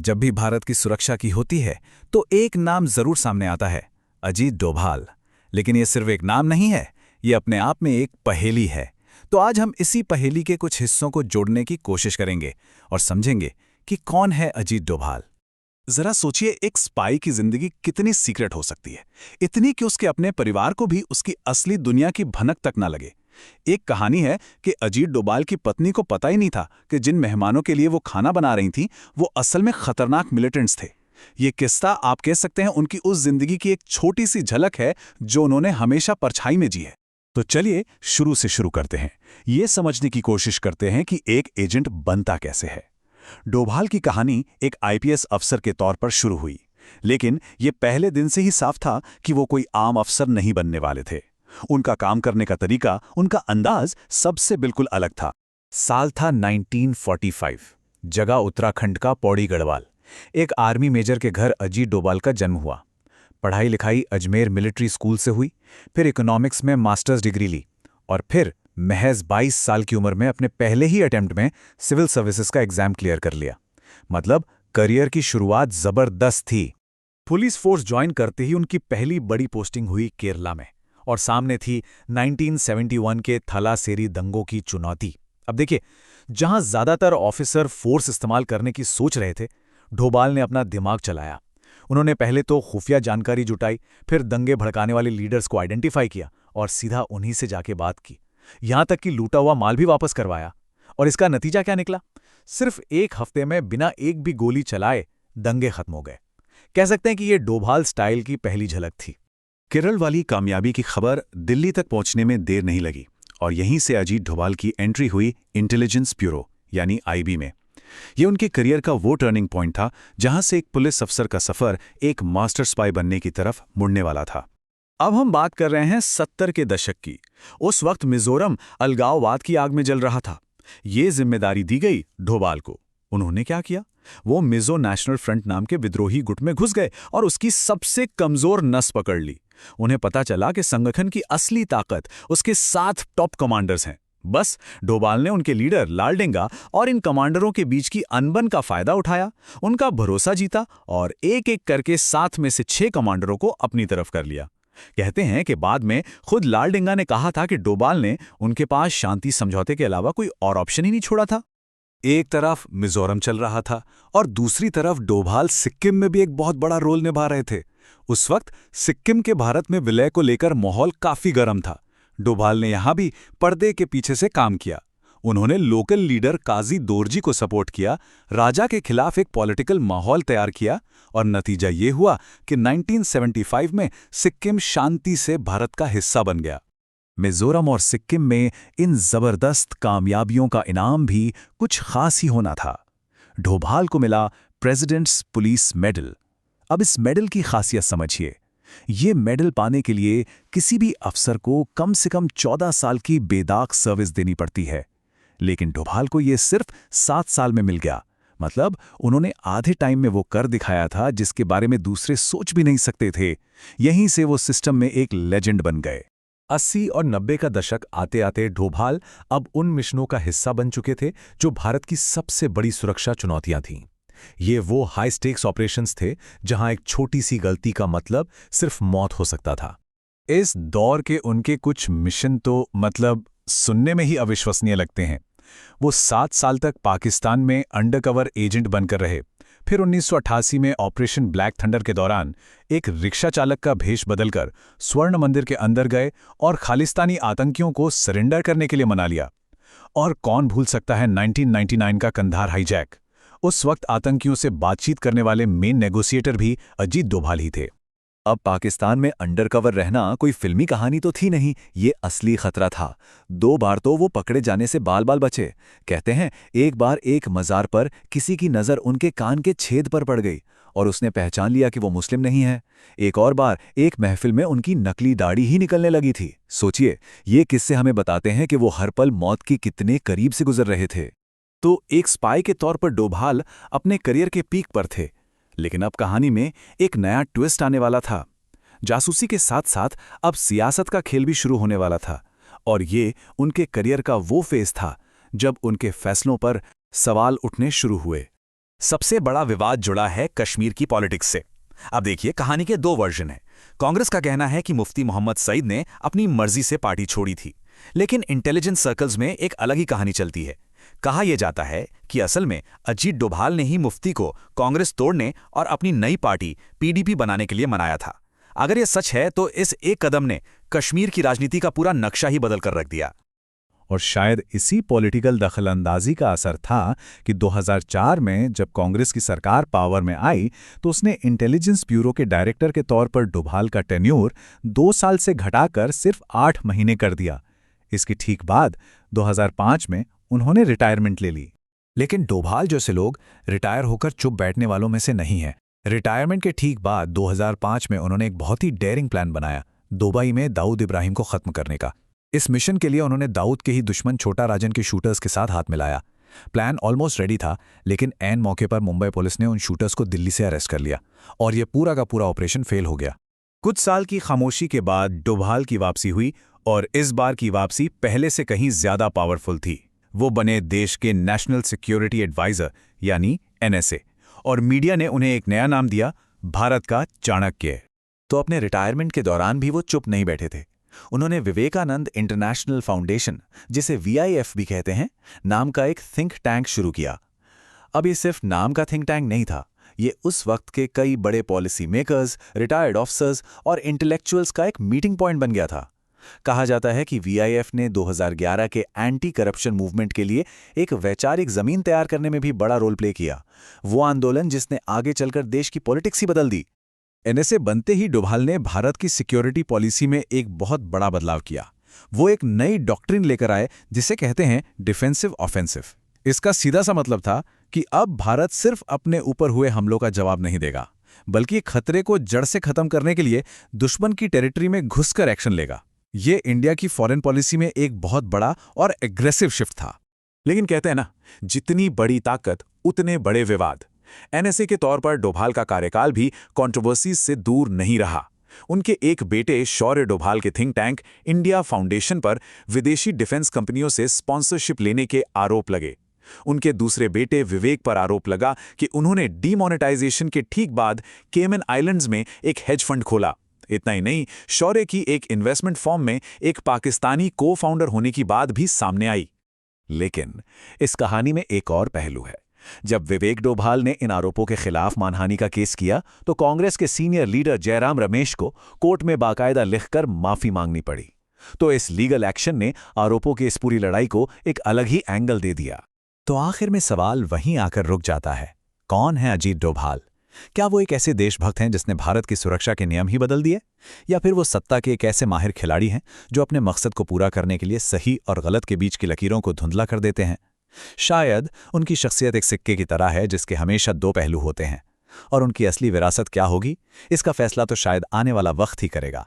जब भी भारत की सुरक्षा की होती है तो एक नाम जरूर सामने आता है, अजीत डोभाल। लेकिन ये सिर्फ एक नाम नहीं है, ये अपने आप में एक पहेली है। तो आज हम इसी पहेली के कुछ हिस्सों को जोड़ने की कोशिश करेंगे और समझेंगे कि कौन है अजीत डोभाल। जरा सोचिए, एक स्पाई की जिंदगी कितनी सीक्रेट हो सकती है, इतनी कि उसके अपने परिवार को भी उसकी असली दुनिया की भनक तक ना लगे। एक कहानी है कि अजीत डोभाल की पत्नी को पता ही नहीं था कि जिन मेहमानों के लिए वो खाना बना रही थी वो असल में खतरनाक मिलिटेंट्स थे। ये किस्सा आप कह सकते हैं उनकी उस जिंदगी की एक छोटी सी झलक है जो उन्होंने हमेशा परछाई में जी है। तो चलिए शुरू से शुरू करते हैं, ये समझने की कोशिश करते हैं कि एक एजेंट बनता कैसे है। डोभाल की कहानी एक आईपीएस अफसर के तौर पर शुरू हुई, लेकिन ये पहले दिन से ही साफ था कि वो कोई आम अफसर नहीं बनने वाले थे। उनका काम करने का तरीका, उनका अंदाज सबसे बिल्कुल अलग था। साल था 1945। जगह उत्तराखंड का पौड़ी गढ़वाल। एक आर्मी मेजर के घर अजीत डोभाल का जन्म हुआ। पढ़ाई लिखाई अजमेर मिलिट्री स्कूल से हुई, फिर इकोनॉमिक्स में मास्टर्स डिग्री ली और फिर महज 22 साल की उम्र में अपने पहले ही अटेम्प्ट में सिविल सर्विसेज का एग्जाम क्लियर कर लिया। मतलब करियर की शुरुआत जबरदस्त थी। पुलिस फोर्स ज्वाइन करते ही उनकी पहली बड़ी पोस्टिंग हुई केरला में, और सामने थी 1971 के थलासेरी दंगों की चुनौती। अब देखिए, जहां ज्यादातर ऑफिसर फोर्स इस्तेमाल करने की सोच रहे थे, डोभाल ने अपना दिमाग चलाया। उन्होंने पहले तो खुफिया जानकारी जुटाई, फिर दंगे भड़काने वाले लीडर्स को आइडेंटिफाई किया और सीधा उन्हीं से जाके बात की। यहां तक कि लूटा हुआ माल भी वापस करवाया। और इसका नतीजा क्या निकला? सिर्फ एक हफ्ते में बिना एक भी गोली चलाए दंगे खत्म हो गए। कह सकते हैं कि यह डोभाल स्टाइल की पहली झलक थी। केरल वाली कामयाबी की खबर दिल्ली तक पहुंचने में देर नहीं लगी और यहीं से अजीत डोभाल की एंट्री हुई इंटेलिजेंस ब्यूरो यानी आईबी में। ये उनके करियर का वो टर्निंग पॉइंट था जहां से एक पुलिस अफसर का सफर एक मास्टर स्पाई बनने की तरफ मुड़ने वाला था। अब हम बात कर रहे हैं 70 के दशक की। उस वक्त मिजोरम अलगाववाद की आग में जल रहा था। ये जिम्मेदारी दी गई डोभाल को। उन्होंने क्या किया? वो मिजो नेशनल फ्रंट नाम के विद्रोही गुट में घुस गए और उसकी सबसे कमजोर नस पकड़ ली। उन्हें पता चला कि संगठन की असली ताकत उसके 7 टॉप कमांडर्स हैं। बस डोभाल ने उनके लीडर लालडेंगा और इन कमांडरों के बीच की अनबन का फायदा उठाया, उनका भरोसा जीता और एक एक करके 7 में से 6 कमांडरों को अपनी तरफ कर लिया। कहते हैं कि बाद में खुद लालडेंगा ने कहा था कि डोभाल ने उनके पास शांति समझौते के अलावा कोई और ऑप्शन ही नहीं छोड़ा था। एक तरफ मिजोरम चल रहा था और दूसरी तरफ डोभाल सिक्किम में भी एक बहुत बड़ा रोल निभा रहे थे। उस वक्त सिक्किम के भारत में विलय को लेकर माहौल काफी गर्म था। डोभाल ने यहां भी पर्दे के पीछे से काम किया। उन्होंने लोकल लीडर काजी दोरजी को सपोर्ट किया, राजा के खिलाफ एक पॉलिटिकल माहौल तैयार किया और नतीजा ये हुआ कि 1975 में सिक्किम शांति से भारत का हिस्सा बन गया। मिजोरम और सिक्किम में इन जबरदस्त कामयाबियों का इनाम भी कुछ खास ही होना था। डोभाल को मिला प्रेसिडेंट्स पुलिस मेडल। अब इस मेडल की खासियत समझिए। ये मेडल पाने के लिए किसी भी अफसर को कम से कम 14 साल की बेदाग सर्विस देनी पड़ती है, लेकिन डोभाल को ये सिर्फ 7 साल में मिल गया। मतलब उन्होंने आधे टाइम में वो कर दिखाया था जिसके बारे में दूसरे सोच भी नहीं सकते थे। यहीं से वो सिस्टम में एक लेजेंड बन गए। 80 और 90 का दशक आते आते डोभाल अब उन मिशनों का हिस्सा बन चुके थे जो भारत की सबसे बड़ी सुरक्षा चुनौतियां थीं। ये वो हाई स्टेक्स ऑपरेशंस थे जहां एक छोटी सी गलती का मतलब सिर्फ मौत हो सकता था। इस दौर के उनके कुछ मिशन तो मतलब सुनने में ही अविश्वसनीय लगते हैं। वो 7 साल तक पाकिस्तान में अंडरकवर एजेंट बनकर रहे। फिर 1988 में ऑपरेशन ब्लैक थंडर के दौरान एक रिक्शा चालक का भेष बदलकर स्वर्ण मंदिर के अंदर गए और खालिस्तानी आतंकियों को सरेंडर करने के लिए मना लिया। और कौन भूल सकता है 1999 का कंधार हाईजैक। उस वक्त आतंकियों से बातचीत करने वाले मेन नेगोशिएटर भी अजीत डोभाल ही थे। अब पाकिस्तान में अंडरकवर रहना कोई फिल्मी कहानी तो थी नहीं, ये असली खतरा था। 2 बार तो वो पकड़े जाने से बाल बाल बचे। कहते हैं एक बार एक मज़ार पर किसी की नज़र उनके कान के छेद पर पड़ गई और उसने पहचान लिया कि वो मुस्लिम नहीं है। एक और बार एक महफिल में उनकी नकली दाढ़ी ही निकलने लगी थी। सोचिए, ये किस्से हमें बताते हैं कि वो हर पल मौत के कितने करीब से गुजर रहे थे। तो एक स्पाई के तौर पर डोभाल अपने करियर के पीक पर थे, लेकिन अब कहानी में एक नया ट्विस्ट आने वाला था। जासूसी के साथ साथ अब सियासत का खेल भी शुरू होने वाला था और ये उनके करियर का वो फेज था जब उनके फैसलों पर सवाल उठने शुरू हुए। सबसे बड़ा विवाद जुड़ा है कश्मीर की पॉलिटिक्स से। अब देखिए, कहानी के दो वर्जन हैं। कांग्रेस का कहना है कि मुफ्ती मोहम्मद सईद ने अपनी मर्जी से पार्टी छोड़ी थी, लेकिन इंटेलिजेंस सर्कल्स में एक अलग ही कहानी चलती है। कहा यह जाता है कि असल में अजीत डोभाल ने ही मुफ्ती को कांग्रेस तोड़ने और अपनी नई पार्टी पीडीपी बनाने के लिए मनाया था। अगर यह सच है तो इस एक कदम ने कश्मीर की राजनीति का पूरा नक्शा ही बदल कर रख दिया। और शायद इसी पॉलिटिकल दखलंदाजी का असर था कि 2004 में जब कांग्रेस की सरकार पावर में आई तो उसने इंटेलिजेंस ब्यूरो के डायरेक्टर के तौर पर डोभाल का टेन्योर 2 साल से घटाकर सिर्फ 8 महीने कर दिया। इसके ठीक बाद 2005 में उन्होंने रिटायरमेंट ले ली। लेकिन डोभाल जैसे लोग रिटायर होकर चुप बैठने वालों में से नहीं हैं। रिटायरमेंट के ठीक बाद 2005 में उन्होंने एक बहुत ही डेयरिंग प्लान बनाया, दुबई में दाऊद इब्राहिम को खत्म करने का। इस मिशन के लिए उन्होंने दाऊद के ही दुश्मन छोटा राजन के शूटर्स के साथ हाथ मिलाया। प्लान ऑलमोस्ट रेडी था, लेकिन ऐन मौके पर मुंबई पुलिस ने उन शूटर्स को दिल्ली से अरेस्ट कर लिया और यह पूरा का पूरा ऑपरेशन फेल हो गया। कुछ साल की खामोशी के बाद डोभाल की वापसी हुई और इस बार की वापसी पहले से कहीं ज्यादा पावरफुल थी। वो बने देश के नेशनल सिक्योरिटी एडवाइजर यानी NSA, और मीडिया ने उन्हें एक नया नाम दिया, भारत का चाणक्य। तो अपने रिटायरमेंट के दौरान भी वो चुप नहीं बैठे थे। उन्होंने विवेकानंद इंटरनेशनल फाउंडेशन, जिसे VIF भी कहते हैं, नाम का एक थिंक टैंक शुरू किया। अब ये सिर्फ नाम का थिंक टैंक नहीं था, ये उस वक्त के कई बड़े पॉलिसी मेकर्स, रिटायर्ड ऑफिसर्स और इंटेलेक्चुअल्स का एक मीटिंग पॉइंट बन गया था। कहा जाता है कि VIF ने 2011 के एंटी करप्शन मूवमेंट के लिए एक वैचारिक जमीन तैयार करने में भी बड़ा रोल प्ले किया, वो आंदोलन जिसने आगे चलकर देश की पॉलिटिक्स ही बदल दी। NSA बनते ही डोभाल ने भारत की सिक्योरिटी पॉलिसी में एक बहुत बड़ा बदलाव किया। वो एक नई डॉक्ट्रिन लेकर आए जिसे कहते हैं डिफेंसिव ऑफेंसिव। इसका सीधा सा मतलब था कि अब भारत सिर्फ अपने ऊपर हुए हमलों का जवाब नहीं देगा, बल्कि खतरे को जड़ से खत्म करने के लिए दुश्मन की टेरिटरी में घुसकर एक्शन लेगा। ये इंडिया की फॉरेन पॉलिसी में एक बहुत बड़ा और एग्रेसिव शिफ्ट था। लेकिन कहते हैं ना, जितनी बड़ी ताकत उतने बड़े विवाद। NSA के तौर पर डोभाल का कार्यकाल भी कंट्रोवर्सीज से दूर नहीं रहा। उनके एक बेटे शौर्य डोभाल के थिंक टैंक इंडिया फाउंडेशन पर विदेशी डिफेंस कंपनियों से स्पॉन्सरशिप लेने के आरोप लगे। उनके दूसरे बेटे विवेक पर आरोप लगा कि उन्होंने डीमोनेटाइजेशन के ठीक बाद केमन आइलैंड्स में एक हेज फंड खोला। इतना ही नहीं, शौर्य की एक इन्वेस्टमेंट फर्म में एक पाकिस्तानी को फाउंडर होने की बात भी सामने आई। लेकिन इस कहानी में एक और पहलू है। जब विवेक डोभाल ने इन आरोपों के खिलाफ मानहानि का केस किया तो कांग्रेस के सीनियर लीडर जयराम रमेश को कोर्ट में बाकायदा लिखकर माफी मांगनी पड़ी। तो इस लीगल एक्शन ने आरोपों की इस पूरी लड़ाई को एक अलग ही एंगल दे दिया। तो आखिर में सवाल वहीं आकर रुक जाता है, कौन है अजीत डोभाल? क्या वो एक ऐसे देशभक्त हैं जिसने भारत की सुरक्षा के नियम ही बदल दिए, या फिर वो सत्ता के एक ऐसे माहिर खिलाड़ी हैं जो अपने मकसद को पूरा करने के लिए सही और गलत के बीच की लकीरों को धुंधला कर देते हैं? शायद उनकी शख्सियत एक सिक्के की तरह है जिसके हमेशा दो पहलू होते हैं, और उनकी असली विरासत क्या होगी, इसका फैसला तो शायद आने वाला वक्त ही करेगा।